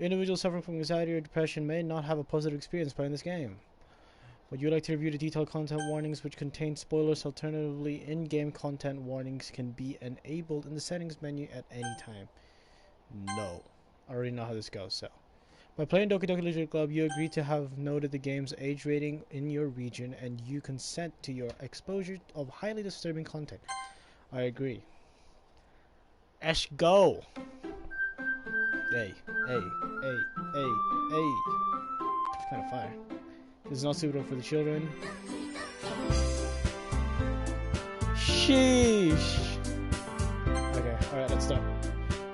Individuals suffering from anxiety or depression may not have a positive experience playing this game. Would you like to review the detailed content warnings which contain spoilers? Alternatively, in-game content warnings can be enabled in the settings menu at any time. No. I already know how this goes, so. By playing Doki Doki Literature Club, you agree to have noted the game's age rating in your region, and you consent to your exposure of highly disturbing content. I agree. Ash, go! Hey, hey, hey, hey, hey. It's kind of fire. This is not suitable for the children. Sheesh! Okay, alright, let's start.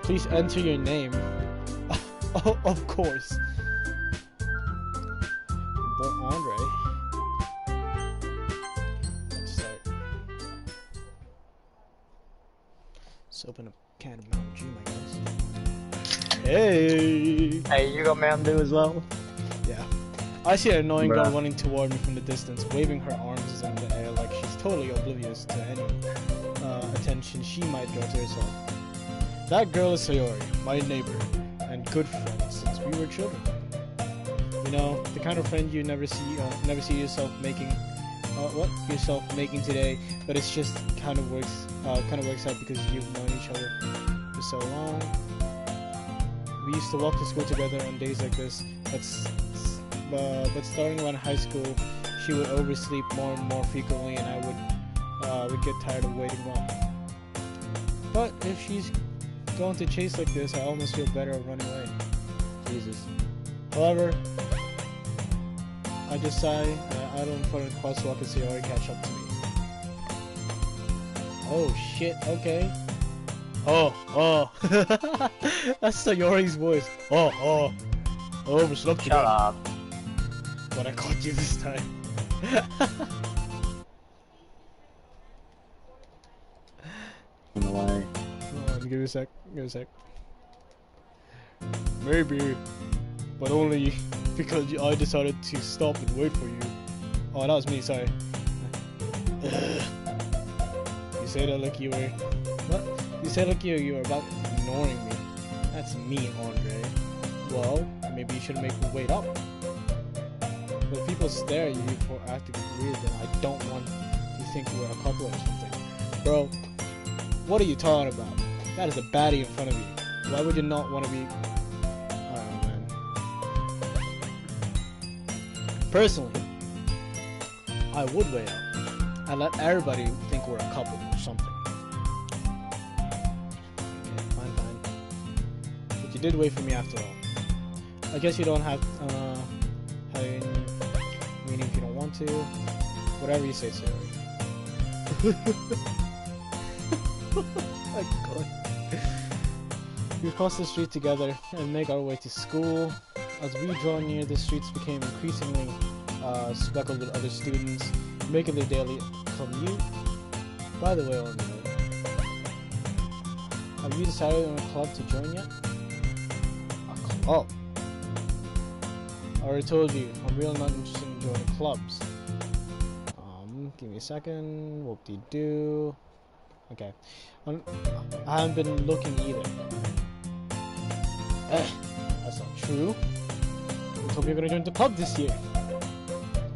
Please enter your name. Oh, of course. Bon Andre. Let's start. Let's open a can of Mountain Dew, I guess. Hey! Hey, you got Mountain Dew as well? Yeah. I see an annoying girl running toward me from the distance, waving her arms in the air like she's totally oblivious to any attention she might draw to herself. That girl is Sayori, my neighbor, and good friend since we were children. You know, the kind of friend you never see yourself making, today, but it's just kind of works out because you've known each other for so long. We used to walk to school together on days like this, but starting around high school, she would oversleep more and more frequently, and I would get tired of waiting long. But if she's going to chase like this, I almost feel better of running away. Jesus. However, I decide I don't in front of the crosswalk and Sayori catch up to me. Oh shit, okay. Oh. That's Sayori's voice. Oh. I overslept again. Shut up. But I caught you this time. In the way. Give me a sec. Maybe, but only because I decided to stop and wait for you. Oh, that was me, sorry. You say that like you were... What? You said like you were about ignoring me. That's mean, Andre. Well, maybe you should make me wait up. But if people stare at you for acting weird, then I don't want to think we're a couple or something. Bro, what are you talking about? That is a baddie in front of you. Why would you not want to be... I don't know, man. Personally, I would wait up and let everybody think we're a couple or something. Okay, fine. But you did wait for me after all. I guess you don't have any meaning if you don't want to. Whatever you say, Sarah. My God. We cross the street together and make our way to school. As we draw near, the streets became increasingly speckled with other students making their daily commute. By the way, have you decided on a club to join yet? A club? I already told you, I'm really not interested in joining clubs. Give me a second. Whoop-de-doo. Okay. I haven't been looking either. That's not true. You told me you're gonna join the club this year.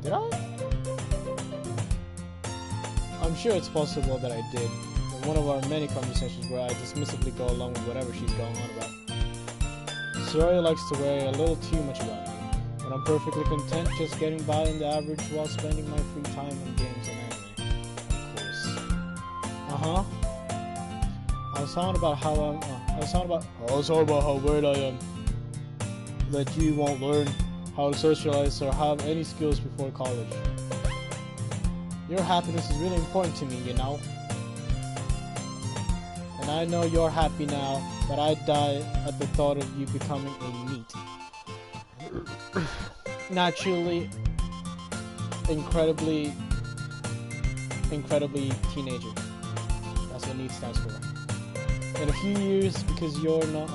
Did I? I'm sure it's possible that I did. In one of our many conversations where I dismissively go along with whatever she's going on about. Sayori likes to worry a little too much about me, but I'm perfectly content just getting by on the average while spending my free time on games and anime. Of course. I was talking about how worried I am that you won't learn how to socialize or have any skills before college. Your happiness is really important to me, you know. And I know you're happy now, but I die at the thought of you becoming a NEET. Naturally, incredibly teenager. That's what NEET stands for. In a few years, because you're not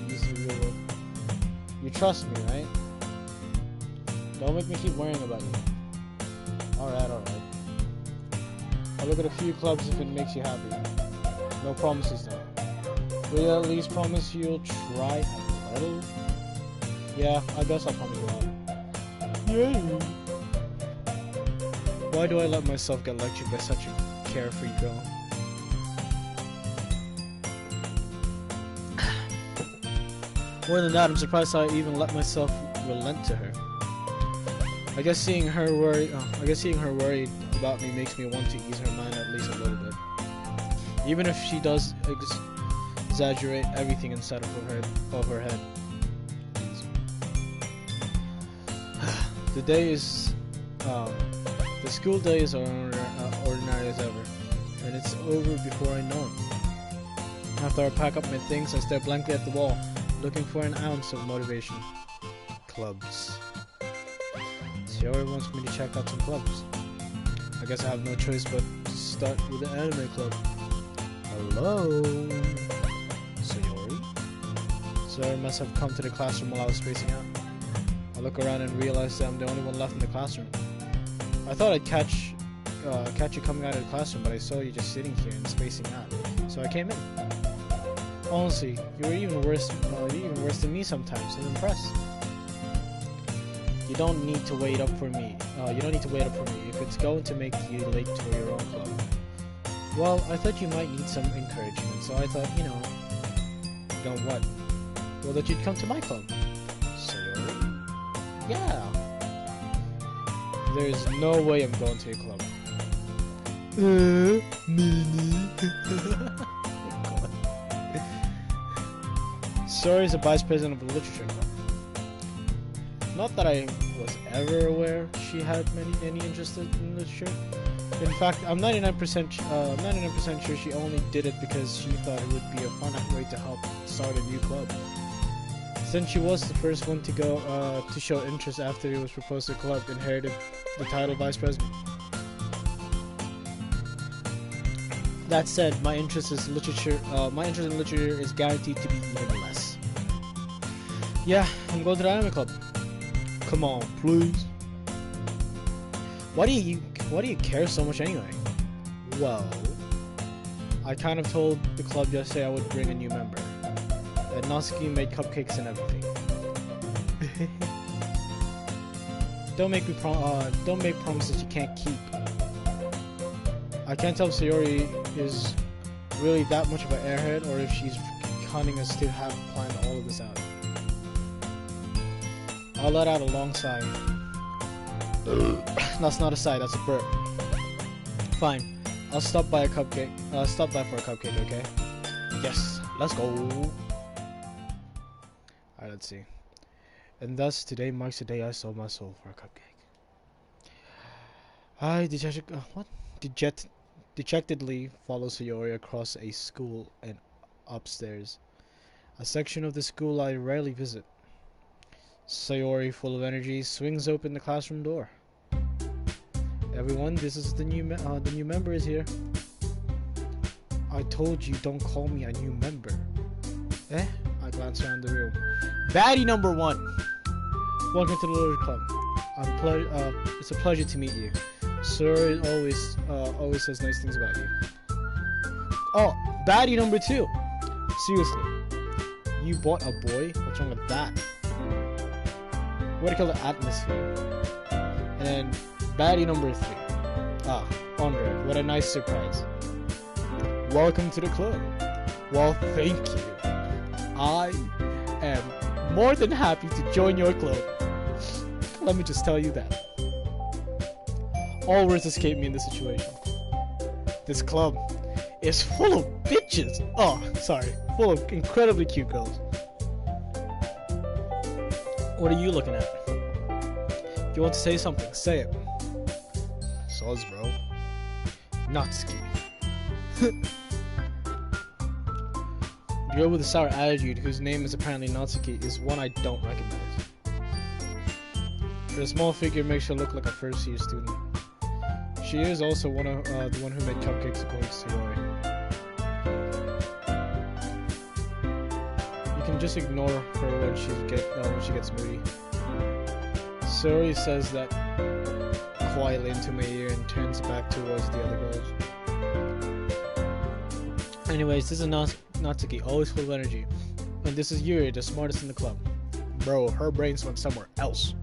used to the real world. You trust me, right? Don't make me keep worrying about you. Alright. I'll look at a few clubs if it makes you happy. No promises though. Will you at least promise you'll try a little? Yeah, I guess I'll promise you that. Yay! Why do I let myself get lectured by such a carefree girl? More than that, I'm surprised I even let myself relent to her. I guess seeing her worried about me makes me want to ease her mind at least a little bit. Even if she does exaggerate everything inside of her head. The school days are ordinary as ever, and it's over before I know it. After I pack up my things, I stare blankly at the wall, looking for an ounce of motivation. Clubs. Sayori wants me to check out some clubs. I guess I have no choice but to start with the anime club. Hello? Sayori? Sayori must have come to the classroom while I was spacing out. I look around and realize that I'm the only one left in the classroom. I thought I'd catch you coming out of the classroom, but I saw you just sitting here and spacing out, so I came in. Honestly, you're even worse than me sometimes. I'm impressed. You don't need to wait up for me. If it's going to make you late to your own club. Well, I thought you might need some encouragement, so I thought, what? Well, that you'd come to my club. Sayori? Yeah. There's no way I'm going to your club. Mini. Sayori is the vice president of the literature club. Not that I was ever aware she had any interest in literature. In fact, I'm 99% sure she only did it because she thought it would be a fun way to help start a new club. Since she was the first one to go to show interest after it was proposed, the club inherited the title vice president. That said, my interest in literature is guaranteed to be even less. Yeah, I'm going to the anime club. Come on, please. Why do you care so much anyway? Well, I kind of told the club yesterday I would bring a new member. That Natsuki made cupcakes and everything. Don't make promises you can't keep. I can't tell if Sayori is really that much of an airhead or if she's cunning us to have planned all of this out. I'll let out a long sigh. That's not a sigh, that's a burp. Fine. I'll stop by for a cupcake, okay? Yes, let's go. Alright, let's see. And thus, today marks the day I sold my soul for a cupcake. I dejectedly follow Sayori across a school and upstairs. A section of the school I rarely visit. Sayori, full of energy, swings open the classroom door. Everyone, this is the new member is here. I told you, don't call me a new member. Eh? I glance around the room. Baddie number 1! Welcome to the Little Club. It's a pleasure to meet you. Sayori always says nice things about you. Oh, baddie number 2! Seriously. You bought a boy? What's wrong with that? What do you call the atmosphere? And then baddie number 3. Ah, Andre, what a nice surprise. Welcome to the club. Well, thank you. I am more than happy to join your club. Let me just tell you that. All words escape me in this situation. This club is full of bitches. Oh, sorry. Full of incredibly cute girls. What are you looking at? If you want to say something, say it. Soz, bro. Natsuki. The girl with a sour attitude, whose name is apparently Natsuki, is one I don't recognize. Her small figure makes her look like a first-year student. She is also the one who made cupcakes according to Sayori. You can just ignore her when she gets moody. Sayori says that quietly into my ear and turns back towards the other girls. Anyways, this is Natsuki, always full of energy. And this is Yuri, the smartest in the club. Bro, her brains went somewhere else.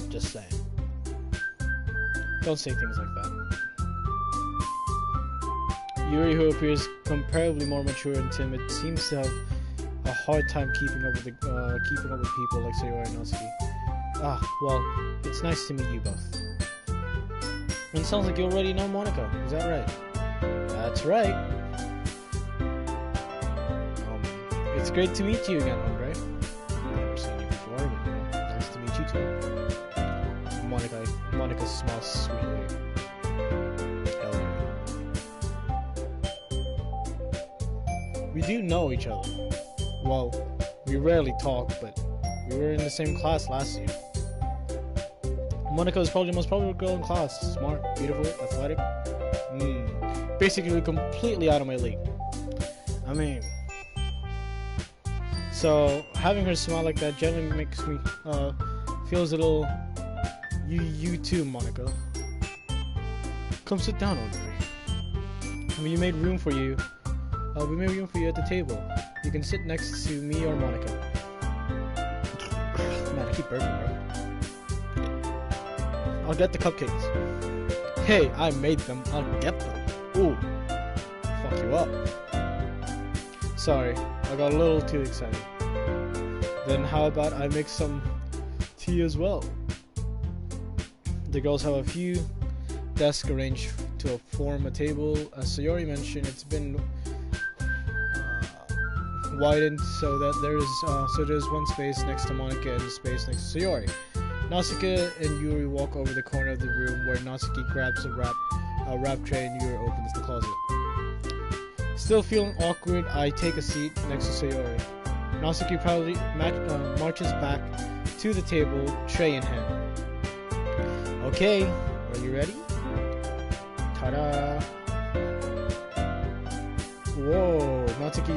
Just saying. Don't say things like that. Yuri, who appears comparably more mature and timid, seems to have a hard time keeping up with people like Sayori and Natsuki. Ah, well, it's nice to meet you both. And it sounds like you already know Monica, is that right? That's right. It's great to meet you again, Andre. I've never seen you before, but nice to meet you too. Monica smiles sweetly. Hell yeah. We do know each other. Well, we rarely talk, but we were in the same class last year. Monica is probably the most popular girl in class. Smart, beautiful, athletic. Basically completely out of my league. I mean... So, having her smile like that generally makes me feels a little... You too, Monica. Come sit down, Andre. We made room for you. We made room for you at the table. You can sit next to me or Monica. Man, I keep burping, bro. I'll get the cupcakes. Hey, I made them. I'll get them. Ooh. Fuck you up. Sorry, I got a little too excited. Then how about I make some tea as well? The girls have a few desks arranged to form a table. As Sayori mentioned, it's been widened so that there's one space next to Monica and a space next to Sayori. Natsuki and Yuri walk over the corner of the room where Natsuki grabs a wrap tray and Yuri opens the closet. Still feeling awkward, I take a seat next to Sayori. Natsuki proudly marches back to the table, tray in hand. Okay, are you ready? Ta-da! Whoa! Natsuki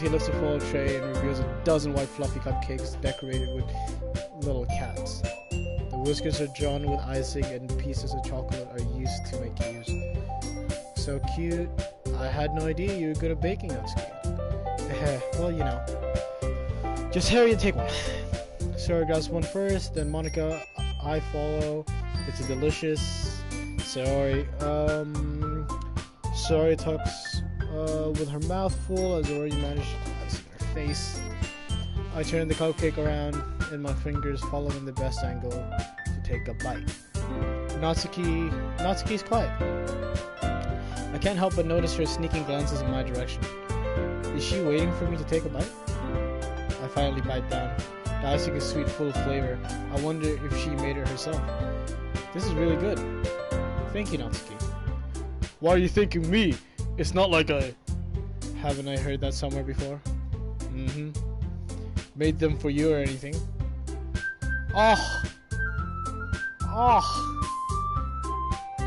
lifts a full tray and reveals a dozen white fluffy cupcakes decorated with little cats. The whiskers are drawn with icing and pieces of chocolate are used to make hues. So cute. I had no idea you were good at baking, Natsuki. Well, you know. Just hurry and take one. Sayori grabs one first, then Monica, I follow. It's delicious. Sayori talks with her mouth full as already managed icing her face. I turn the cupcake around in my fingers, following the best angle to take a bite. Natsuki's quiet. I can't help but notice her sneaking glances in my direction. Is she waiting for me to take a bite? I finally bite down. The icing is sweet, full of flavor. I wonder if she made it herself. This is really good. Thank you, Natsuki. Why are you thanking me? It's not like I... Haven't I heard that somewhere before? Made them for you or anything. Oh!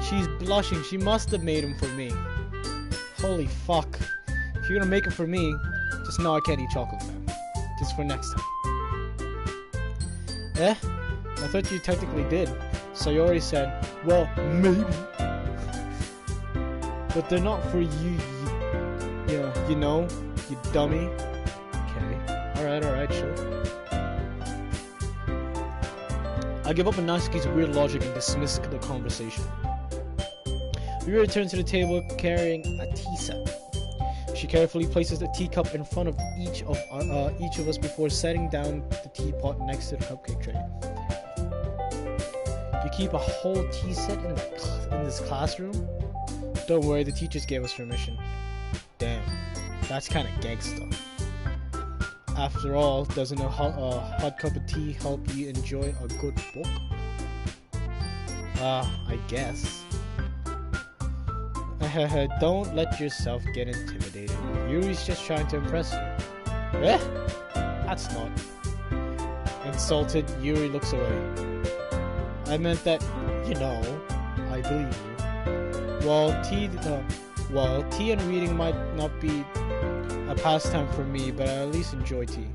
She's blushing. She must have made them for me. Holy fuck. If you're gonna make them for me, just know I can't eat chocolate, man. Just for next time. I thought you technically did. Sayori said, well, maybe. But they're not for you, you know, you dummy. Okay. Alright, sure. I give up on Natsuki's weird logic and dismiss the conversation. We return to the table carrying a tea set. She carefully places the teacup in front of each of us before setting down the teapot next to the cupcake tray. You keep a whole tea set in this classroom? Don't worry, the teachers gave us permission. Damn, that's kind of gangsta. After all, doesn't a hot cup of tea help you enjoy a good book? I guess. Don't let yourself get intimidated. Yuri's just trying to impress you. That's not. Insulted, Yuri looks away. I meant that, you know, I believe you. Well, tea and reading might not be a pastime for me, but I at least enjoy tea.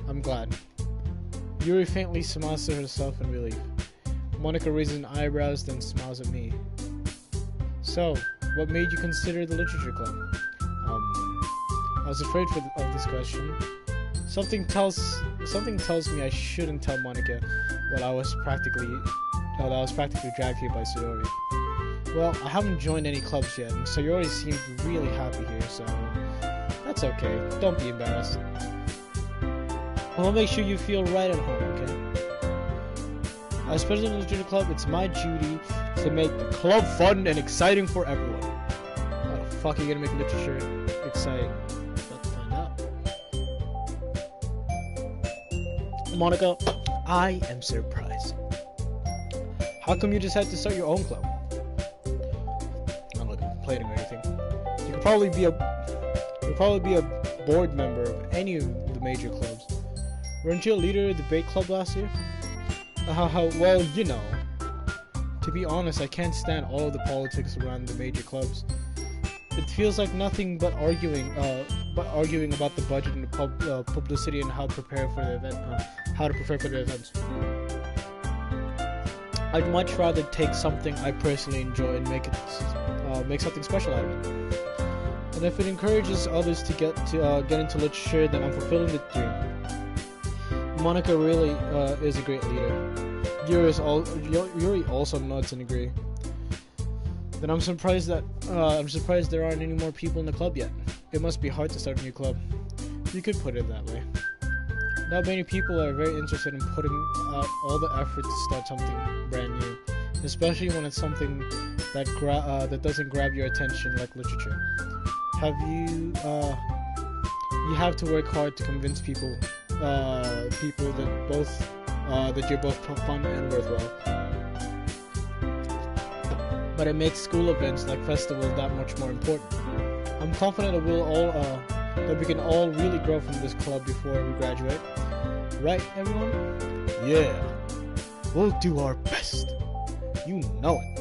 I'm glad. Yuri faintly smiles to herself in relief. Monica raises eyebrows, then smiles at me. So, what made you consider the literature club? I was afraid of this question. Something tells me I shouldn't tell Monica that I was practically dragged here by Sayori. Well, I haven't joined any clubs yet, and Sayori seemed really happy here, so that's okay. Don't be embarrassed. I'll make sure you feel right at home, okay? As president of the junior club, it's my duty to make the club fun and exciting for everyone. How the fuck are you gonna make literature exciting? About to find out. Monica, I am surprised. How come you decided to start your own club? I'm not complaining or anything. You could probably be a board member of any of the major clubs. Weren't you a leader of the debate club last year? Well, you know. To be honest, I can't stand all of the politics around the major clubs. It feels like nothing but arguing about the budget and the publicity and how to prepare for the events. I'd much rather take something I personally enjoy and make something special out of it. And if it encourages others to get into literature, then I'm fulfilling the dream. Monica really is a great leader. Yuri also nods and agree. Then I'm surprised there aren't any more people in the club yet. It must be hard to start a new club. You could put it that way. Not many people are very interested in putting out all the effort to start something brand new, especially when it's something that doesn't grab your attention like literature. You have to work hard to convince people that you're both fun and worthwhile. But it makes school events like festivals that much more important. I'm confident that we can all really grow from this club before we graduate. Right, everyone? Yeah. We'll do our best. You know it.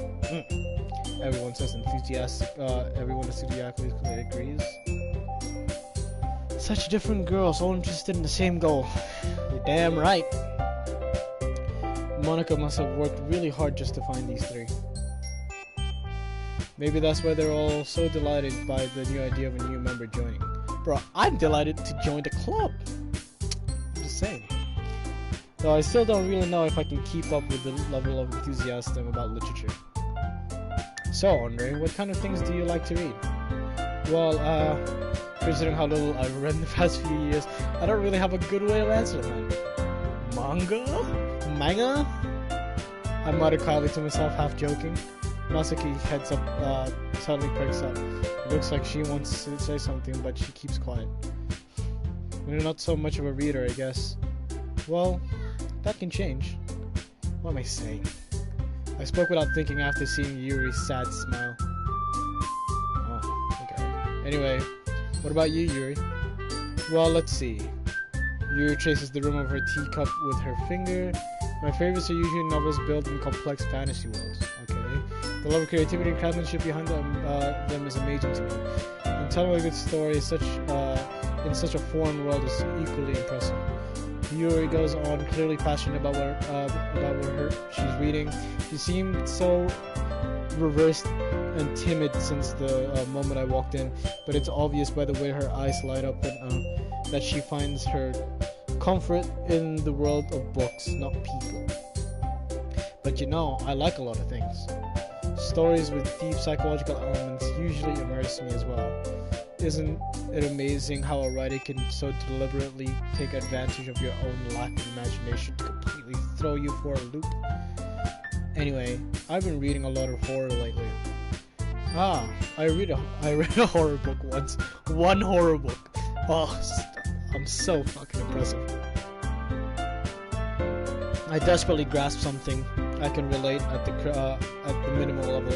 Everyone enthusiastically agrees. Such different girls, all interested in the same goal. You're damn right. Monica must have worked really hard just to find these three. Maybe that's why they're all so delighted by the new idea of a new member joining. Bro, I'm delighted to join the club. I'm just saying. Though I still don't really know if I can keep up with the level of enthusiasm about literature. So, Andre, what kind of things do you like to read? Well, considering how little I've read in the past few years, I don't really have a good way of answering that. Manga? I muttered quietly to myself, half joking. Masaki heads up, suddenly perks up. It looks like she wants to say something, but she keeps quiet. You're not so much of a reader, I guess. Well, that can change. What am I saying? I spoke without thinking after seeing Yuri's sad smile. Oh, okay. Anyway, what about you, Yuri? Well, let's see. Yuri traces the rim of her teacup with her finger. My favorites are usually novels built in complex fantasy worlds. Okay. The love of creativity and craftsmanship behind them is amazing to me. And telling a good story in such a foreign world is equally impressive. Yuri goes on, clearly passionate about what she's reading. She seemed so reversed and timid since the moment I walked in, but it's obvious by the way her eyes light up that she finds her comfort in the world of books, not people. But you know, I like a lot of things. Stories with deep psychological elements usually immerse me as well. Isn't it amazing how a writer can so deliberately take advantage of your own lack of imagination to completely throw you for a loop? Anyway, I've been reading a lot of horror lately. I read a horror book once. One horror book. Oh, I'm so fucking impressive. I desperately grasp something I can relate at the minimal level.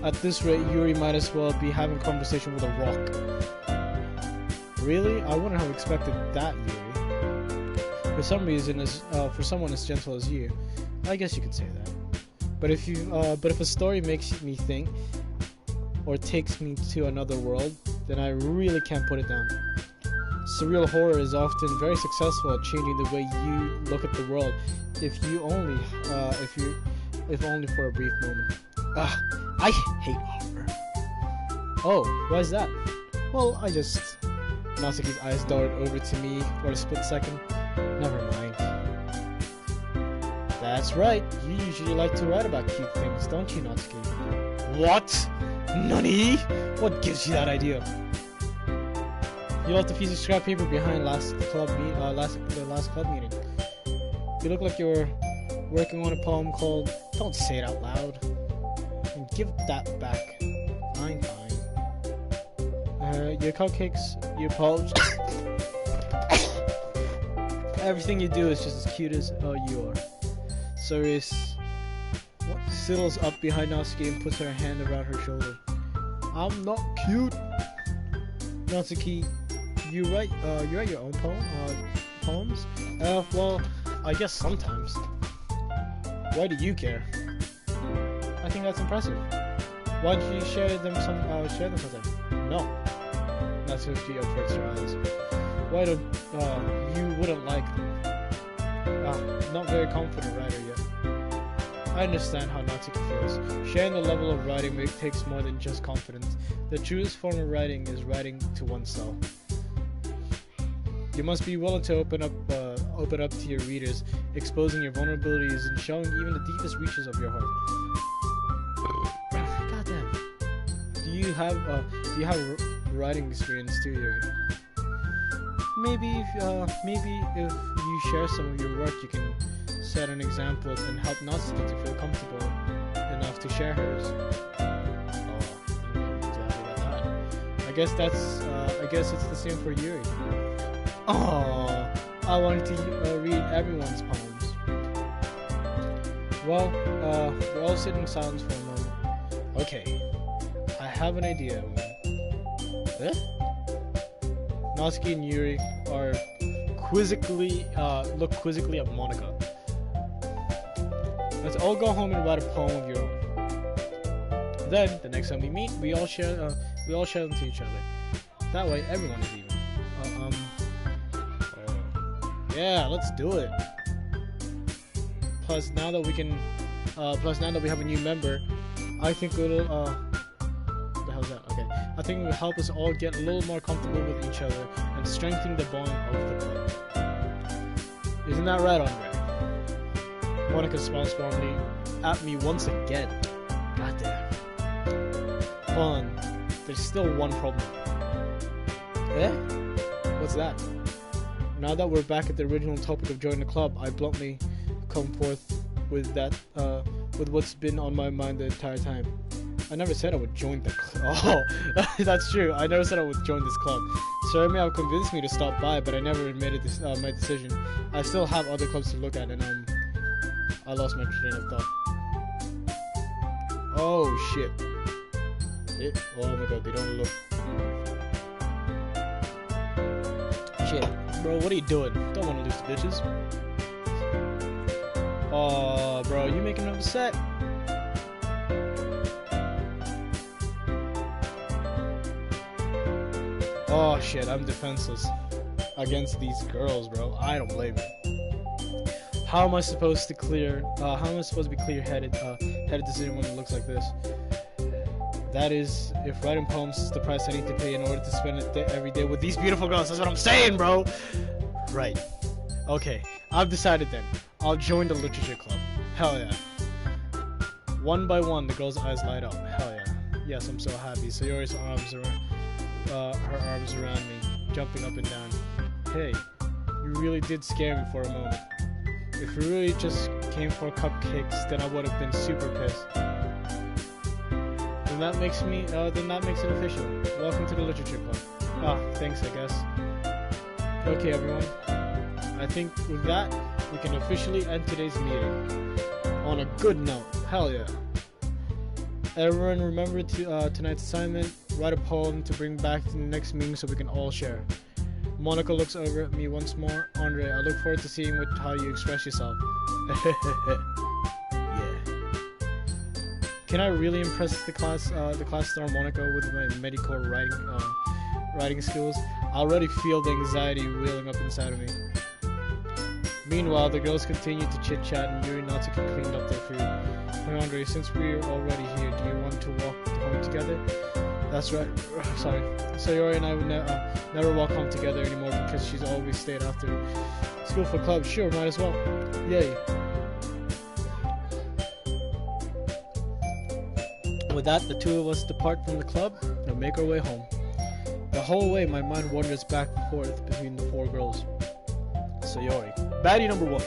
At this rate, Yuri might as well be having a conversation with a rock. Really? I wouldn't have expected that, Yuri. For some reason, for someone as gentle as you, I guess you could say that. But if a story makes me think, or takes me to another world, then I really can't put it down. Surreal horror is often very successful at changing the way you look at the world, if only for a brief moment. I hate horror. Oh, why is that? Well, I just Natsuki's eyes darted over to me for a split second. Never mind. That's right, you usually like to write about cute things, don't you, Natsuki? What? Nani? What gives you that idea? You left a piece of scrap paper behind the last club meeting. You look like you're working on a poem called Don't Say It Out Loud. And give that back. Fine. Your cupcakes, your poems. Everything you do is just as cute as you are. Serious. What? Sidles up behind Natsuki and puts her hand around her shoulder. I'm not cute. Natsuki, you write your own poems? Well, I guess sometimes. Why do you care? I think that's impressive. Why don't you share them sometime? No. Natsuki averts her eyes. Why don't you wouldn't like them? Not very confident writer yet. I understand how Natsuki feels. Sharing the level of writing takes more than just confidence. The truest form of writing is writing to oneself. You must be willing to open up to your readers, exposing your vulnerabilities and showing even the deepest reaches of your heart. Goddamn. Do you have writing experience too, Yuri? Maybe if you share some of your work, you can set an example and help Natsuki to feel comfortable enough to share hers. I guess it's the same for Yuri. Oh, I wanted to read everyone's poems. Well, we'll all sit in silence for a moment. Okay, I have an idea. Natsuki and Yuri are look quizzically at Monica. Let's all go home and write a poem of your own. Then, the next time we meet, we all share them to each other. That way, everyone is even. Yeah, let's do it. Plus, now that we have a new member, I think it'll what the hell's that? Okay. I think it will help us all get a little more comfortable with each other and strengthen the bond of the club. Isn't that right, Andre? Monica smiles warmly at me once again. Goddamn. Hold on. There's still one problem. Eh? What's that? Now that we're back at the original topic of joining the club, I bluntly come forth with what's been on my mind the entire time. I never said I would join the club. Oh, that's true. I never said I would join this club. Sir may have convinced me to stop by, but I never admitted this, my decision. I still have other clubs to look at, and I lost my train of thought. Oh shit! Oh my god, they don't look. Shit, bro, what are you doing? Don't want to lose the bitches. Oh, bro, you making them upset? Oh shit, I'm defenseless against these girls, bro. I don't blame you. How am I supposed to be clear-headed decision when it looks like this? That is, if writing poems is the price I need to pay in order to spend every day with these beautiful girls. That's what I'm saying, bro. Right. Okay, I've decided then. I'll join the literature club. Hell yeah. One by one, the girls' eyes light up. Hell yeah. Yes, I'm so happy. Sayori's arms around me, jumping up and down. Hey, you really did scare me for a moment. If you really just came for cupcakes, then I would have been super pissed. Then that makes it official. Welcome to the literature club. Thanks, I guess. Okay, everyone. I think with that, we can officially end today's meeting on a good note. Hell yeah. Everyone remember tonight's assignment. Write a poem to bring back to the next meeting so we can all share. Monica looks over at me once more. Andre, I look forward to seeing how you express yourself. Yeah. Can I really impress the class star Monica with my medical writing skills? I already feel the anxiety wheeling up inside of me. Meanwhile, the girls continued to chit-chat and Yuri and Natsuki cleaned up their food. Hey Andre, since we're already here, do you want to walk home together? That's right. Sorry. Sayori and I would never walk home together anymore because she's always stayed after school for club. Sure, might as well. Yay. With that, the two of us depart from the club and make our way home. The whole way, my mind wanders back and forth between the four girls. Sayori, baddie number 1.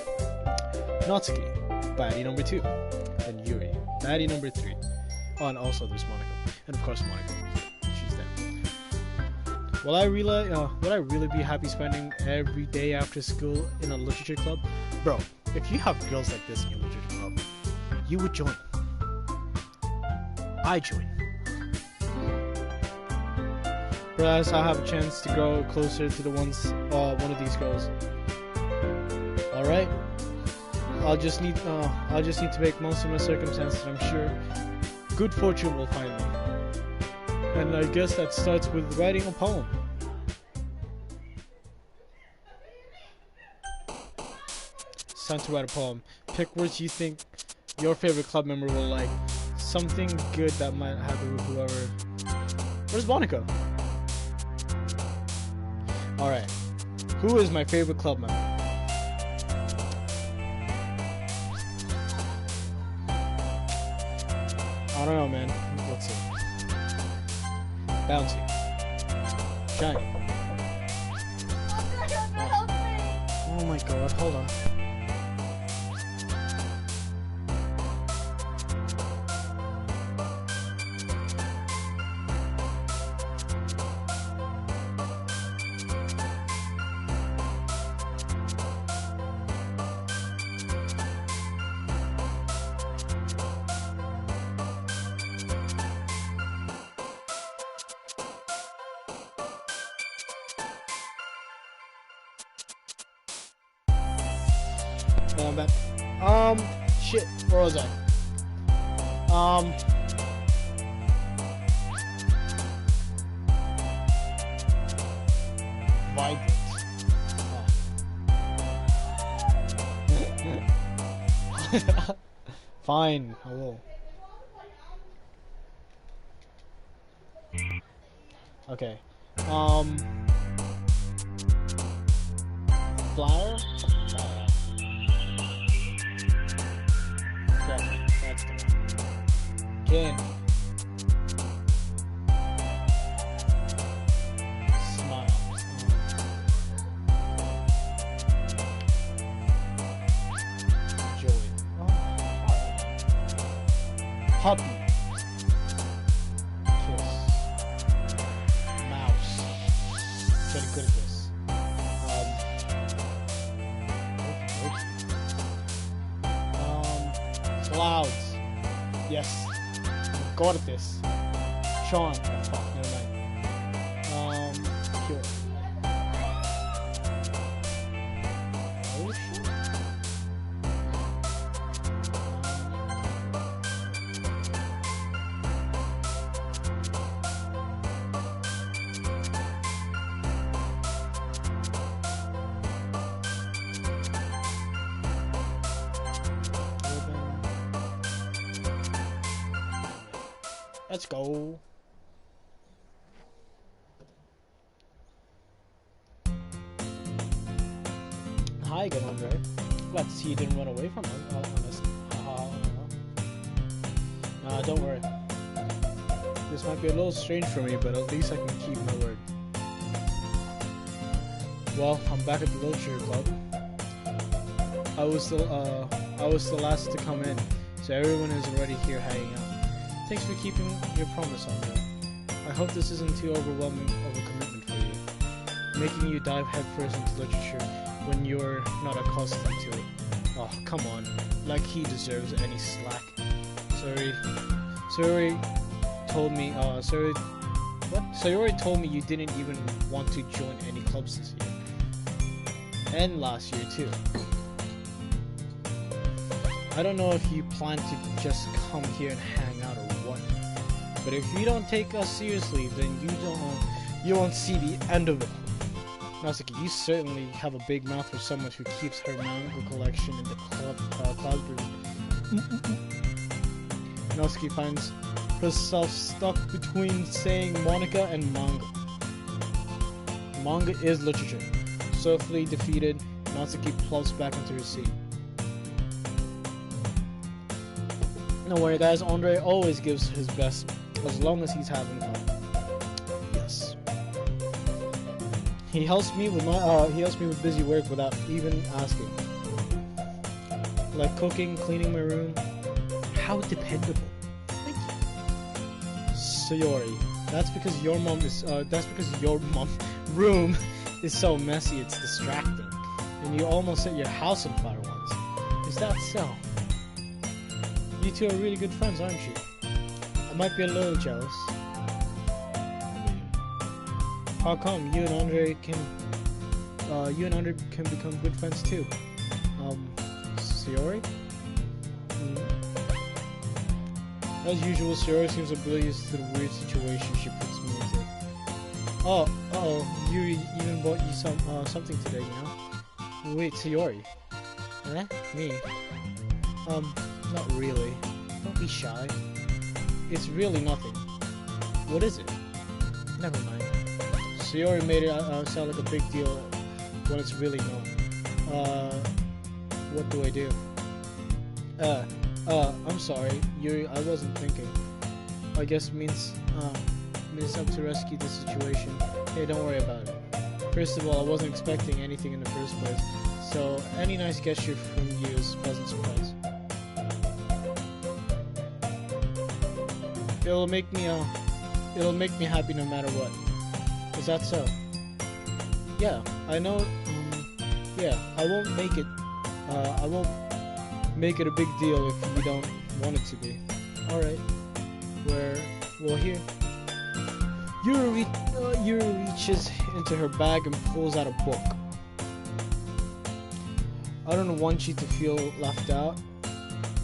Natsuki, baddie number 2. And Yuri, baddie number 3. Oh, and also there's Monica. And of course Monica. She's there. Will I really be happy spending every day after school in a literature club? Bro, if you have girls like this in your literature club, you would join. I join. Perhaps I'll have a chance to grow closer to one of these girls. Alright. I'll just need to make most of my circumstances, and I'm sure good fortune will find me. And I guess that starts with writing a poem. It's time to write a poem. Pick words you think your favorite club member will like. Something good that might happen with whoever. Where's Monica? Alright. Who is my favorite club member? I don't know, man. Let's see. Bouncy. Shiny. Oh my god, hold on. I'm back. Shit, where was I? Vibrant. Oh. Fine, I will. Okay. Flower? That's the one. Candy. Smile. Joy. Oh, puppy. Kiss. Mouse. Pretty good at this. Clouds. Yes. I'm good at this. Sean. Oh, fuck, never mind. Pure. Ocean? Let's go. Hi again, Andre. Glad to see you didn't run away from us. Nah, don't worry. This might be a little strange for me, but at least I can keep my word. Well, I'm back at the literature club. I was the last to come in, so everyone is already here hanging out. Thanks for keeping your promise on me. I hope this isn't too overwhelming of a commitment for you, making you dive headfirst into literature when you're not accustomed to it. Oh, come on, like he deserves any slack. Sayori told me, Sayori told me you didn't even want to join any clubs this year. And last year too. I don't know if you plan to just come here and hang out or what, but if you don't take us seriously, then you won't see the end of it. Natsuki, you certainly have a big mouth for someone who keeps her manga collection in the cloud room. Natsuki finds herself stuck between saying Monica and manga. Manga is literature. Swiftly defeated, Natsuki plops back into her seat. Don't worry guys, Andre always gives his best as long as he's having fun. Yes. He helps me with busy work without even asking. Like cooking, cleaning my room. How dependable. Thank you. Sayori, that's because your room is so messy it's distracting. And you almost set your house on fire once. Is that so? You two are really good friends, aren't you? I might be a little jealous. How come you and Andre can become good friends too? Sayori? As usual, Sayori seems oblivious to the weird situation she puts me into. Oh, Yuri even bought you something today, you know? Wait, Sayori? Eh? Me? Not really. Don't be shy. It's really nothing. What is it? Never mind. Sayori made it sound like a big deal when it's really not. What do I do? I'm sorry, Yuri, I wasn't thinking. I guess means up to rescue the situation. Hey, don't worry about it. First of all, I wasn't expecting anything in the first place, so any nice gesture from you is a pleasant surprise. It'll make me happy no matter what. Is that so? Yeah, I know. Yeah, I won't make it a big deal if you don't want it to be. All right. Well, here. Yuri reaches into her bag and pulls out a book. I don't want you to feel left out.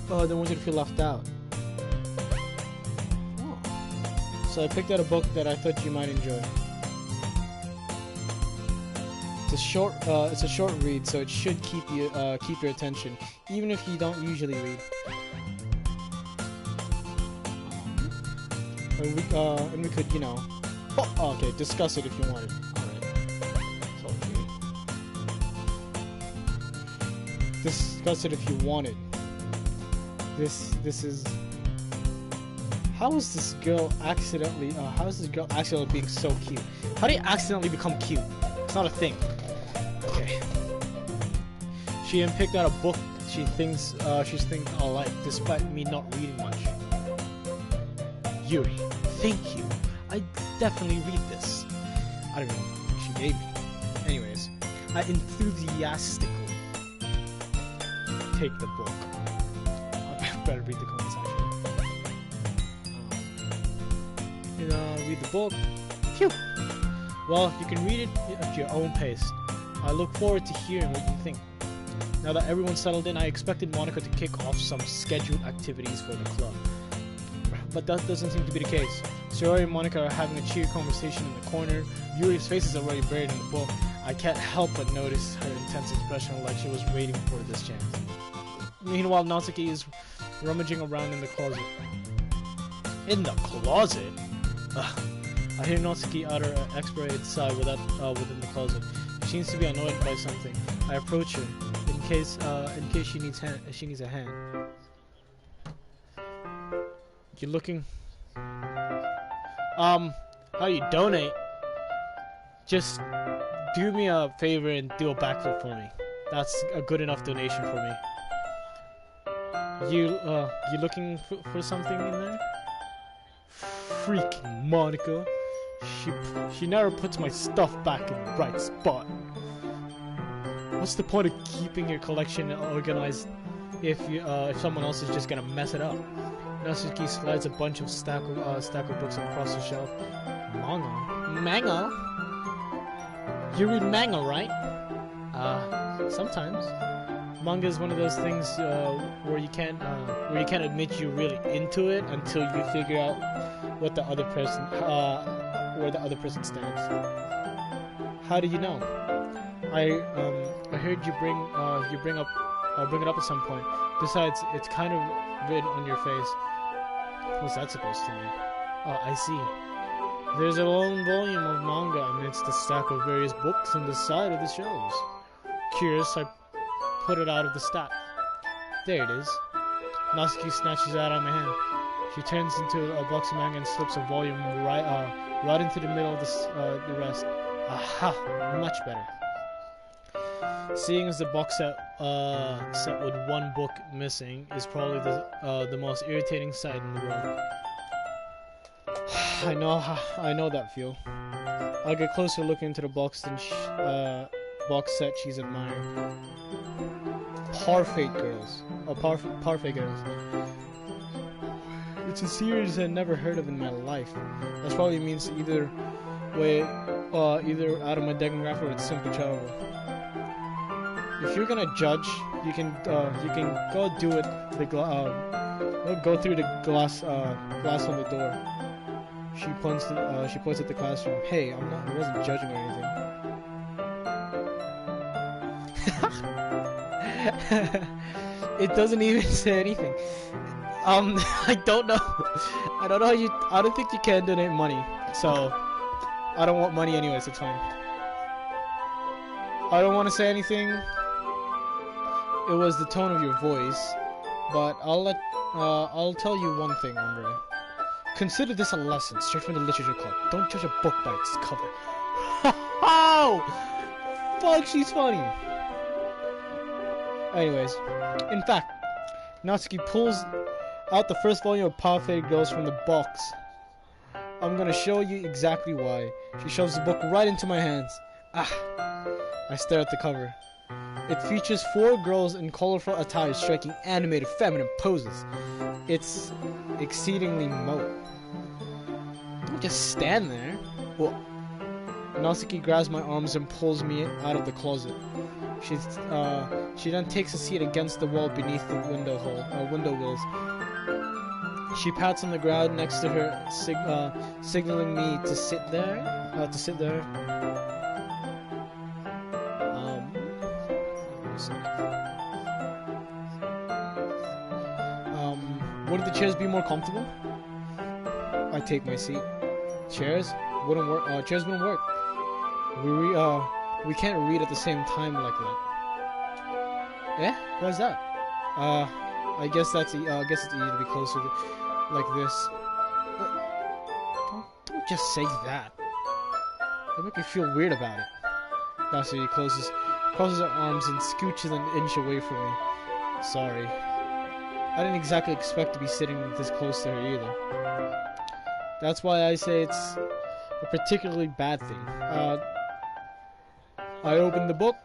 Oh, I don't want you to feel left out. Oh. So I picked out a book that I thought you might enjoy. It's a short read, so it should keep your attention, even if you don't usually read. And we could, you know, okay, discuss it if you wanted. Alright. It's all good. Discuss it if you wanted. This is... How is this girl accidentally being so cute? How do you accidentally become cute? It's not a thing. Okay. She even picked out a book she's thinks I like, despite me not reading much. Yuri, thank you. I definitely read this. I don't know what she gave me. Anyways, I enthusiastically take the book. I better read the comments actually. Read the book. Phew. Well, you can read it at your own pace. I look forward to hearing what you think. Now that everyone's settled in, I expected Monica to kick off some scheduled activities for the club. But that doesn't seem to be the case. Sayori and Monica are having a cheery conversation in the corner. Yuri's face is already buried in the book. I can't help but notice her intense expression, like she was waiting for this chance. Meanwhile, Natsuki is rummaging around in the closet. In the closet? Ugh. I hear Natsuki utter an exasperated sigh within the closet. She seems to be annoyed by something. I approach her in case she needs a hand. You're looking. How you donate? Just do me a favor and do a backflip for me. That's a good enough donation for me. You looking for something in there? Freaking Monica. She never puts my stuff back in the right spot. What's the point of keeping your collection organized if someone else is just gonna mess it up? Natsuki slides a bunch of stack of books across the shelf. Manga? You read manga, right? Sometimes. Manga is one of those things where you can't admit you're really into it until you figure out what the other person where the other person stands. How do you know? I heard you bring it up at some point. Besides, it's kind of written on your face. What's that supposed to mean? Oh, I see. There's a lone volume of manga amidst the stack of various books on the side of the shelves. Curious, I put it out of the stack. There it is. Natsuki snatches it out of my hand. She turns into a box of manga and slips a volume right into the middle of the rest. Aha! Much better. Seeing as the box set with one book missing is probably the most irritating sight in the world. I know that feel. I'll get closer looking into the box set she's admiring. Parfait Girls. Oh, Parfait Girls. It's a series I've never heard of in my life. That probably means either out of my demographic or it's simple childhood. If you're gonna judge, you can go do it. Go through the glass on the door. She points at the classroom. Hey, I wasn't judging or anything. It doesn't even say anything. I don't know. I don't think you can donate money. So, I don't want money anyways. It's fine. I don't want to say anything. It was the tone of your voice, but I'll tell you one thing, Andre. Consider this a lesson straight from the literature club. Don't judge a book by its cover. Oh, fuck, she's funny. Anyways, in fact, Natsuki pulls out the first volume of Parfait Girls from the box. I'm gonna show you exactly why. She shoves the book right into my hands. Ah, I stare at the cover. It features 4 girls in colorful attire striking animated feminine poses. It's exceedingly moat. Don't just stand there. Well, Natsuki grabs my arms and pulls me out of the closet. She then takes a seat against the wall beneath the window wheels. She pats on the ground next to her, signaling me to sit there. Wouldn't the chairs be more comfortable? I take my seat. Chairs wouldn't work. We can't read at the same time like that. Eh? Why's that? I guess it's easy to be closer to, like this. Don't just say that. That make me feel weird about it. Natsuki crosses her arms and scooches an inch away from me. Sorry. I didn't exactly expect to be sitting this close to her either. That's why I say it's a particularly bad thing. I opened the book.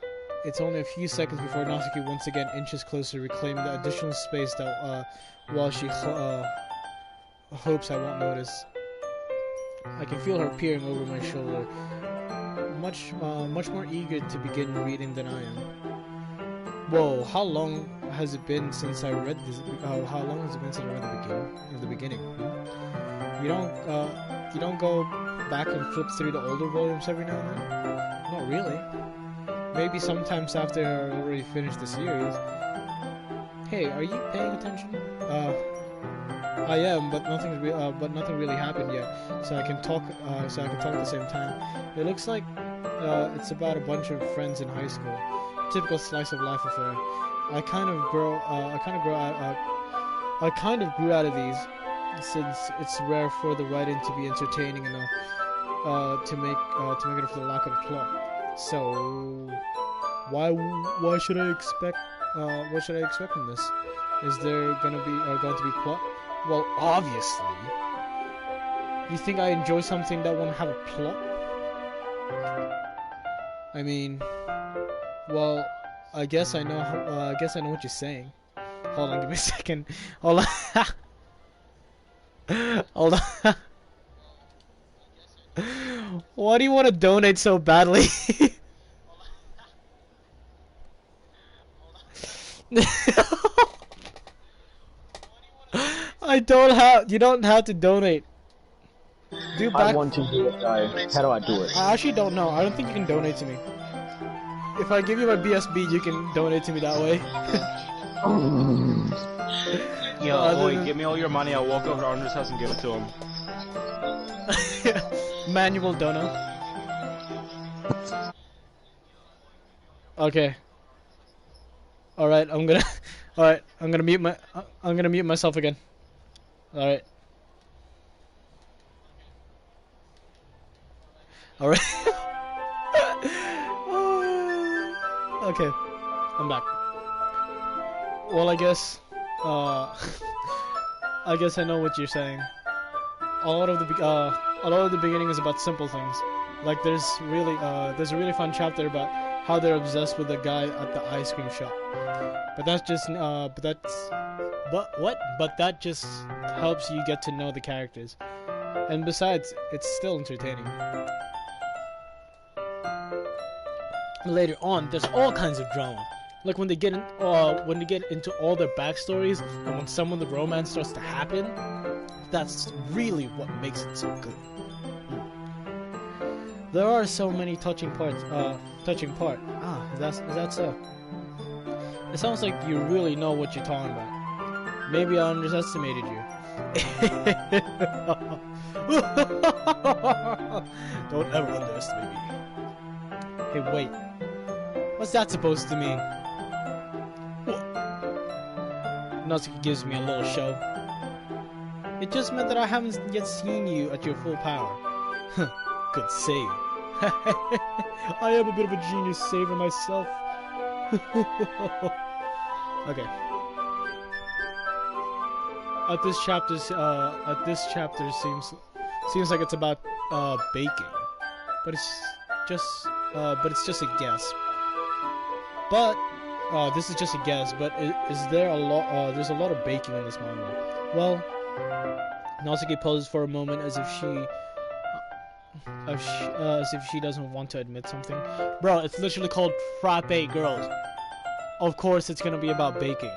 It's only a few seconds before Natsuki once again inches closer, reclaiming the additional space that while she hopes I won't notice. I can feel her peering over my shoulder, much more eager to begin reading than I am. Whoa! How long has it been since I read this? How long has it been since I read the beginning? You don't go back and flip through the older volumes every now and then? Not really. Maybe sometimes after I already finished the series. Hey, are you paying attention? I am, but nothing really happened yet. So I can talk at the same time. It looks like it's about a bunch of friends in high school. Typical slice of life affair. I kind of grew out of these, since it's rare for the writing to be entertaining enough to make it for the lack of a plot. So why should I expect what should I expect from this? Is there going to be plot? Well, obviously. You think I enjoy something that won't have a plot? I mean, well, I guess I know what you're saying. Hold on, give me a second. Hold on. Hold on. Why do you want to donate so badly? You don't have to donate. I want to do it, guys. How do I do it? I actually don't know. I don't think you can donate to me. If I give you my BSB, you can donate to me that way. Yo, Oi, give me all your money. I'll walk over to Andre's house and give it to him. Manual dono. Okay. All right, I'm gonna. All right, I'm gonna mute my. I'm gonna mute myself again. All right. All right. Okay, I'm back. Well, I guess. I guess I know what you're saying. A lot of the beginning is about simple things. Like there's a really fun chapter about how they're obsessed with the guy at the ice cream shop. But that just helps you get to know the characters. And besides, it's still entertaining. Later on, there's all kinds of drama. Like when they get into all their backstories, and when some of the romance starts to happen, that's really what makes it so good. There are so many touching parts. Is that so? It sounds like you really know what you're talking about. Maybe I underestimated you. Don't ever underestimate me. Hey, wait. What's that supposed to mean? Natsuki gives me a little show. It just meant that I haven't yet seen you at your full power. Good save. I am a bit of a genius saver myself. Okay. This chapter seems like it's about baking, but it's just a guess. But this is just a guess. But is there a lot? There's a lot of baking in this manga. Well, Natsuki poses for a moment as if she doesn't want to admit something. Bro, it's literally called Frappe Girls. Of course, it's gonna be about baking.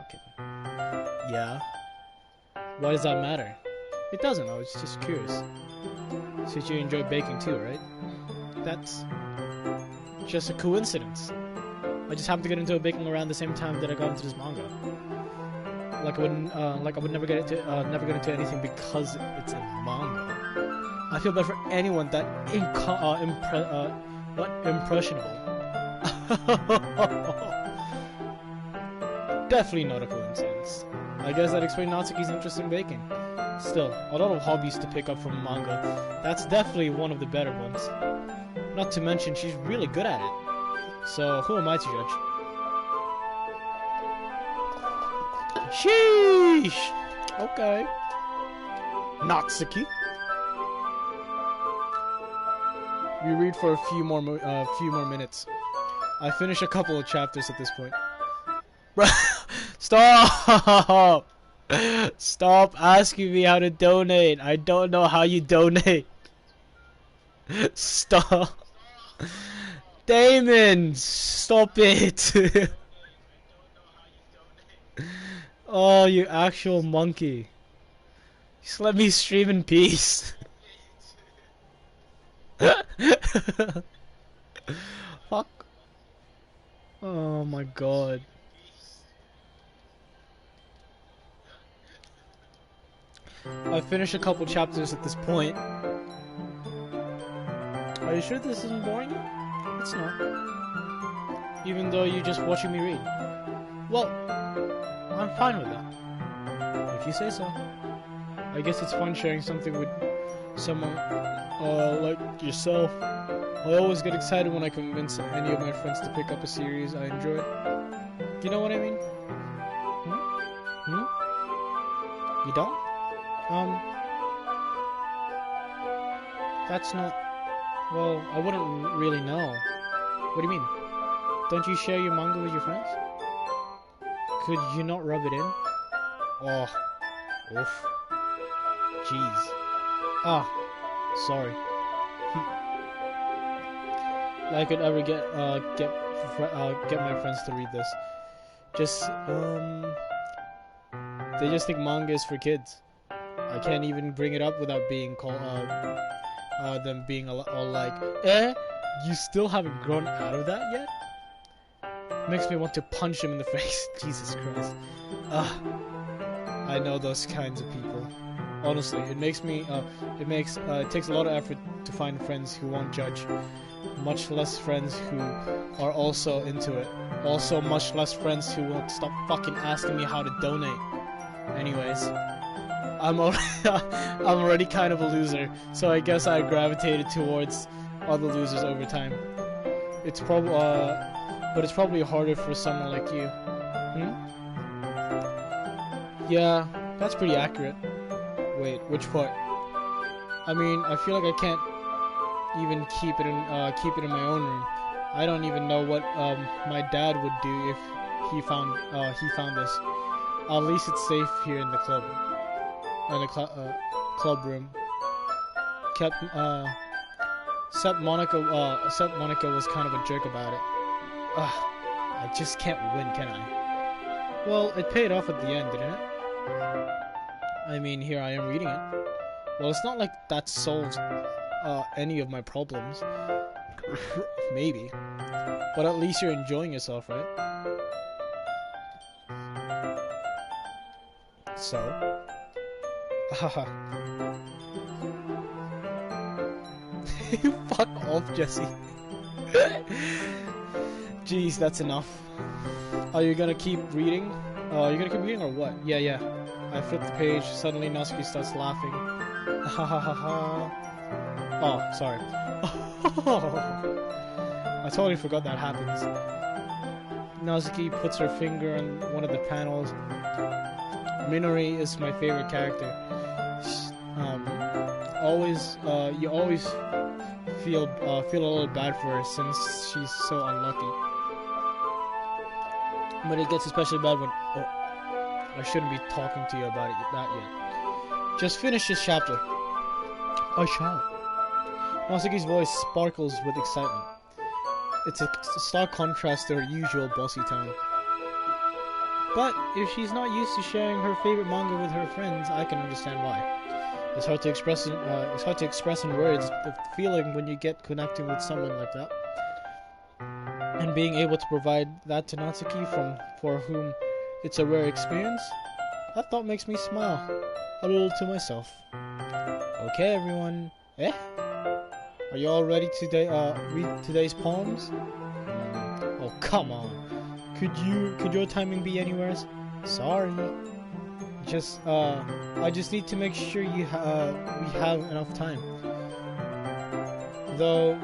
Okay. Yeah. Why does that matter? It doesn't. I was just curious. Since you enjoy baking too, right? That's just a coincidence. I just happened to get into baking around the same time that I got into this manga. Like I would never get into anything because it's a manga. I feel bad for anyone that impressionable. Definitely not a coincidence. I guess that explains Natsuki's interest in baking. Still, a lot of hobbies to pick up from manga. That's definitely one of the better ones. Not to mention, she's really good at it. So, who am I to judge? Sheesh! Okay. Natsuki. We read for a few more minutes. I finish a couple of chapters at this point. Stop! Stop asking me how to donate. I don't know how you donate. Stop. Damon, stop it. Oh, you actual monkey. Just let me stream in peace. Fuck. Oh my god. I finished a couple chapters at this point. Are you sure this isn't boring? It's not. Even though you're just watching me read. Well, I'm fine with that. If you say so. I guess it's fun sharing something with someone like yourself. I always get excited when I convince any of my friends to pick up a series I enjoy. You know what I mean? You don't? That's not... Well, I wouldn't really know. What do you mean? Don't you share your manga with your friends? Could you not rub it in? Oh. Oof. Jeez. Ah. Sorry. I could ever get my friends to read this. They just think manga is for kids. I can't even bring it up without being called them being all like, you still haven't grown out of that yet? Makes me want to punch him in the face. Jesus Christ. I know those kinds of people. Honestly, it takes a lot of effort to find friends who won't judge, much less friends who are also into it. Also, much less friends who won't stop fucking asking me how to donate. Anyways, I'm already kind of a loser, so I guess I gravitated towards other losers over time. It's but it's probably harder for someone like you. Yeah, that's pretty accurate. Wait, which part? I mean, I feel like I can't even keep it in my own room. I don't even know what my dad would do if he found this. At least it's safe here in the club, club room. Except Monica was kind of a jerk about it. I just can't win, can I? Well, it paid off at the end, didn't it? I mean, here I am reading it. Well, it's not like that solves any of my problems. Maybe. But at least you're enjoying yourself, right? So? Haha. Fuck off, Jesse. Jeez, that's enough. Are you gonna keep reading? You're gonna keep reading or what? Yeah. I flip the page. Suddenly, Natsuki starts laughing. Ha ha ha ha. Oh, sorry. I totally forgot that happens. Natsuki puts her finger on one of the panels. Minori is my favorite character. You always feel a little bad for her since she's so unlucky. But it gets especially bad when I shouldn't be talking to you about that yet. Just finish this chapter. I shall. Natsuki's voice sparkles with excitement. It's a stark contrast to her usual bossy tone. But if she's not used to sharing her favorite manga with her friends, I can understand why. It's hard to express in words the feeling when you get connected with someone like that. And being able to provide that to Natsuki for whom it's a rare experience, that thought makes me smile a little to myself. Okay, everyone. Are you all ready to read today's poems? Oh, come on. Could your timing be anywhere? Sorry. I just need to make sure we have enough time. Though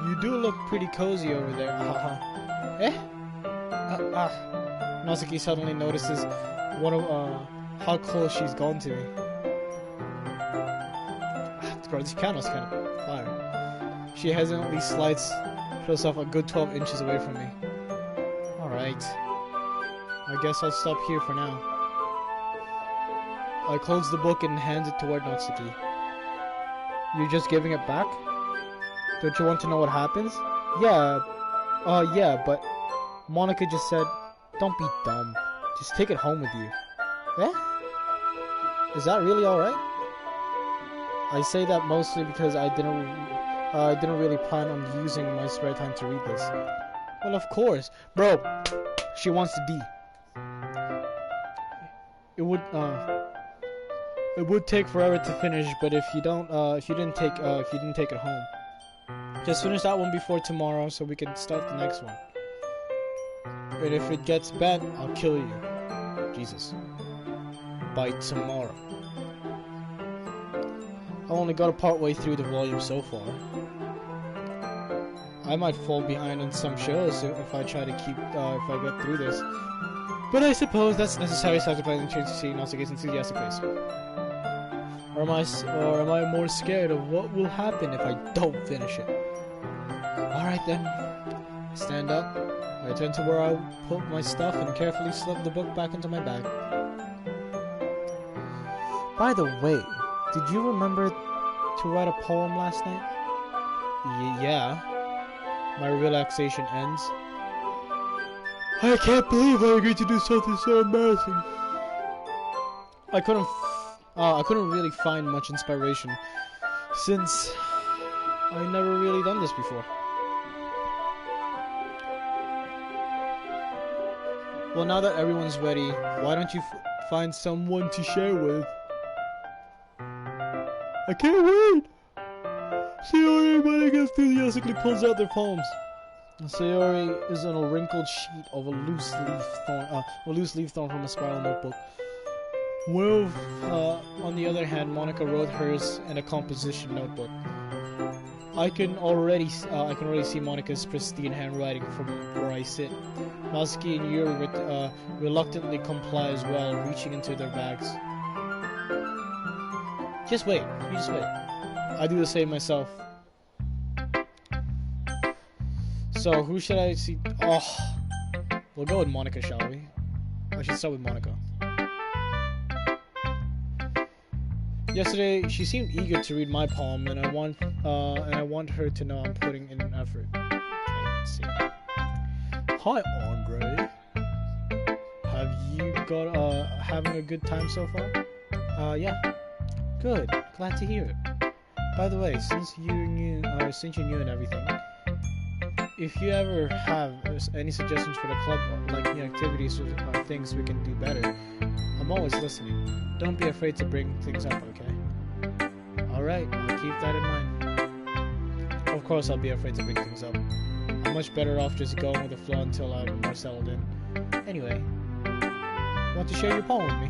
you do look pretty cozy over there. Natsuki suddenly notices how close she's gone to me. Bro, this piano's kind of fire. She hesitantly slides herself a good 12 inches away from me. Alright. I guess I'll stop here for now. I close the book and hand it toward Natsuki. You're just giving it back? Don't you want to know what happens? Yeah, but Monica just said, don't be dumb. Just take it home with you. Is that really alright? I say that mostly because I didn't really plan on using my spare time to read this. Well, of course. Bro, she wants the D. It would take forever to finish, but if you didn't take it home. Just finish that one before tomorrow so we can start the next one. And if it gets bad, I'll kill you. Jesus. By tomorrow. I only got a part way through the volume so far. I might fall behind on some shows if I try to if I get through this. But I suppose that's necessary sacrificing chance to see Natsuki's enthusiastic face. Or am I more scared of what will happen if I don't finish it? Alright then. I stand up. I turn to where I put my stuff and carefully slip the book back into my bag. By the way, did you remember to write a poem last night? Yeah. My relaxation ends. I can't believe I agreed to do something so embarrassing. I couldn't really find much inspiration since I never really done this before. Well, now that everyone's ready, why don't you find someone to share with? I can't wait! Sayori Running enthusiastically pulls out their palms. Sayori is on a wrinkled sheet of a loose leaf thrown from a spiral notebook. Well, on the other hand, Monica wrote hers in a composition notebook. I can already see Monica's pristine handwriting from where I sit. Natsuki and Yuri reluctantly comply as well, reaching into their bags. Just wait. You just wait. I do the same myself. So, who should I see? Oh, we'll go with Monica, shall we? I should start with Monica. Yesterday, she seemed eager to read my poem, and I want her to know I'm putting in an effort. Okay, let's see. Hi, Andre. Have you got having a good time so far? Yeah. Good. Glad to hear it. By the way, since you knew and everything, if you ever have any suggestions for the club, like new activities or things we can do better, I'm always listening. Don't be afraid to bring things up, okay? Alright, I'll keep that in mind. Of course I'll be afraid to bring things up. I'm much better off just going with the flow until I'm more settled in. Anyway, want to share your poem with me?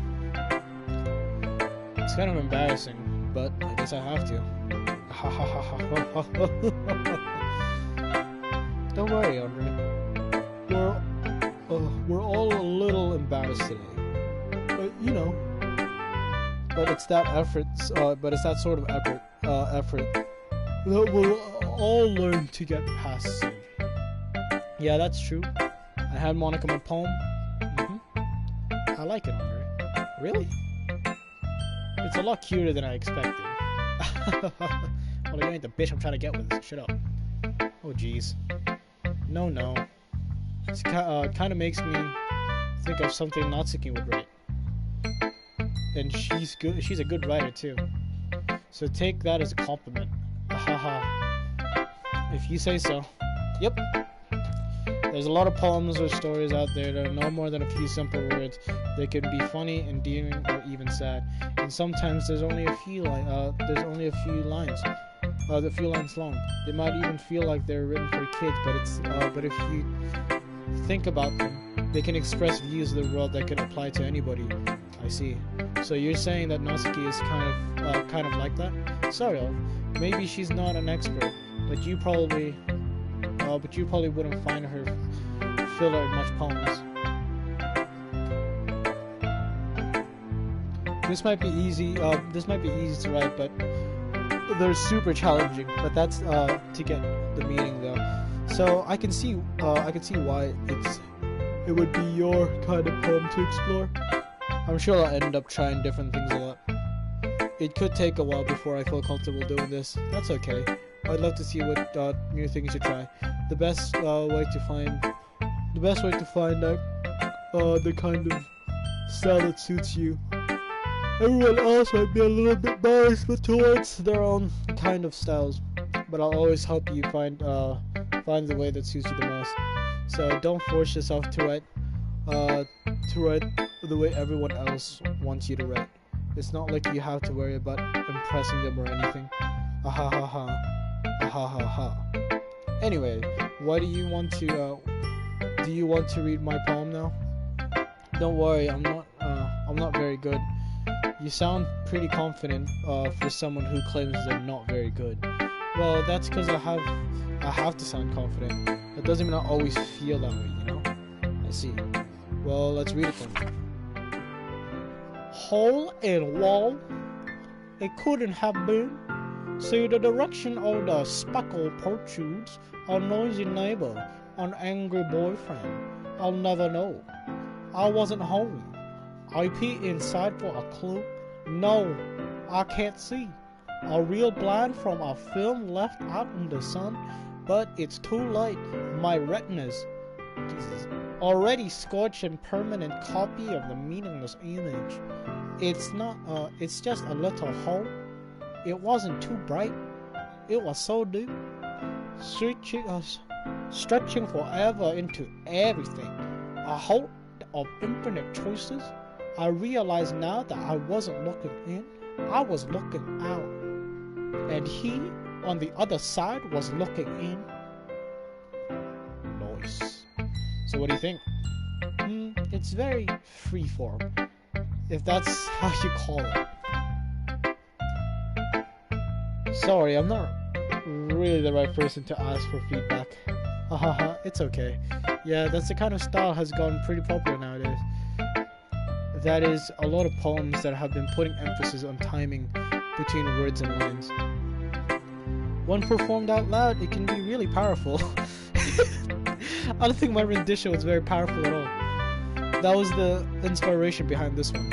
It's kind of embarrassing, but I guess I have to. Don't worry, Andre. We're all a little embarrassed today. But, you know. But it's that effort. But it's that sort of effort that we'll all learn to get past soon. Yeah, that's true. I had Monica my poem. I like it, Andre. Really? It's a lot cuter than I expected. Well, you ain't the bitch I'm trying to get with. Shut up. Oh, jeez. No. It kind of makes me think of something Natsuki would write. And she's good. She's a good writer too. So take that as a compliment. Haha. If you say so. Yep. There's a lot of poems or stories out there that are no more than a few simple words. They can be funny, endearing, or even sad. And sometimes there's only a few lines. A few lines long. They might even feel like they're written for kids, but if you think about them, they can express views of the world that can apply to anybody. I see. So you're saying that Natsuki is kind of like that? Sort of. Maybe she's not an expert, but you probably wouldn't find her fill out much poems. This might be easy to write, but they're super challenging. But that's to get the meaning though. So I can see why it would be your kind of poem to explore. I'm sure I'll end up trying different things a lot. It could take a while before I feel comfortable doing this. That's okay. I'd love to see what new things you try. The best way to find out the kind of style that suits you. Everyone else might be a little bit biased towards their own kind of styles, but I'll always help you find the way that suits you the most. So don't force yourself to write the way everyone else wants you to write. It's not like you have to worry about impressing them or anything. Anyway, why do you want to read my poem now? Don't worry, I'm not very good. You sound pretty confident for someone who claims they're not very good. Well, that's because I have to sound confident. That doesn't mean I always feel that way, you know? I see. Well, let's read it then. Hole in wall. It couldn't have been. See the direction of the speckle protrudes. A noisy neighbor, an angry boyfriend. I'll never know. I wasn't home. I peeked inside for a clue. No, I can't see. A real blind from a film left out in the sun, but it's too late. My retinas, already scorched and permanent copy of the meaningless image. It's just a little hole. It wasn't too bright. It was so deep, stretching forever into everything. A hole that of infinite choices, I realize now that I wasn't looking in, I was looking out. And he, on the other side, was looking in. Nice. So what do you think? It's very freeform, if that's how you call it. Sorry, I'm not really the right person to ask for feedback. Hahaha, it's okay. Yeah, that's the kind of style has gotten pretty popular nowadays. That is, a lot of poems that have been putting emphasis on timing between words and lines. When performed out loud, it can be really powerful. I don't think my rendition was very powerful at all. That was the inspiration behind this one.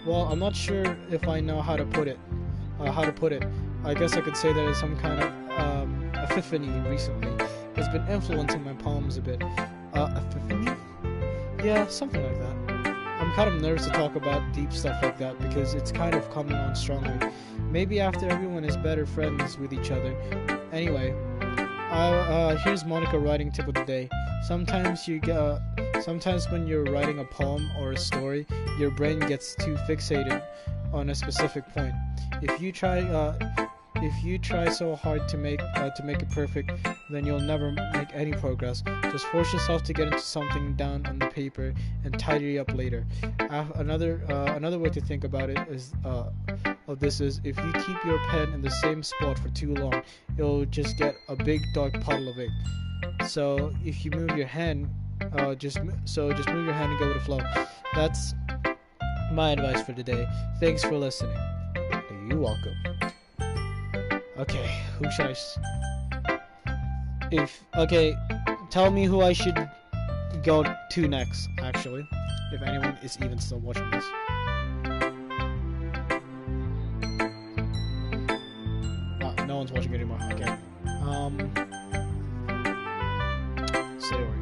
Well, I'm not sure if I know how to put it. I guess I could say that it's some kind of epiphany recently. It's been influencing my poems a bit. Epiphany? Yeah, something like that. I'm kind of nervous to talk about deep stuff like that because it's kind of coming on strongly. Maybe after everyone is better friends with each other. Anyway, here's Monica writing tip of the day. Sometimes when you're writing a poem or a story, your brain gets too fixated on a specific point. If you try so hard to make it perfect, then you'll never make any progress. Just force yourself to get into something down on the paper and tidy it up later. Another way to think about it is if you keep your pen in the same spot for too long, you'll just get a big dark puddle of ink. So if you move your hand, just move your hand and go with the flow. That's my advice for today. Thanks for listening. You're welcome. Okay, who should tell me who I should go to next, actually, if anyone is even still watching this. No one's watching anymore. Okay. Sayori.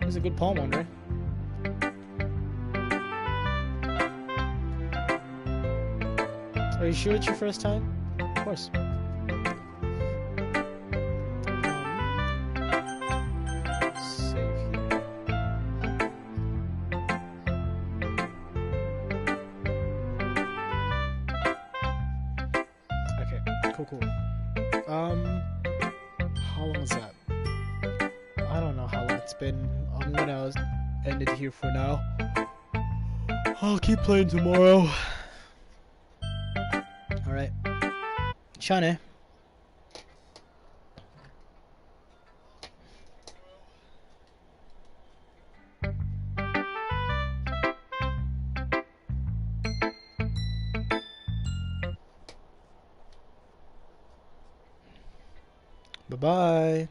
It's a good poem one, right? Are you sure it's your first time? Of course. Save here. Okay, cool. How long is that? I don't know how long it's been. I'm gonna end it here for now. I'll keep playing tomorrow. Alright. Shane. Bye-bye.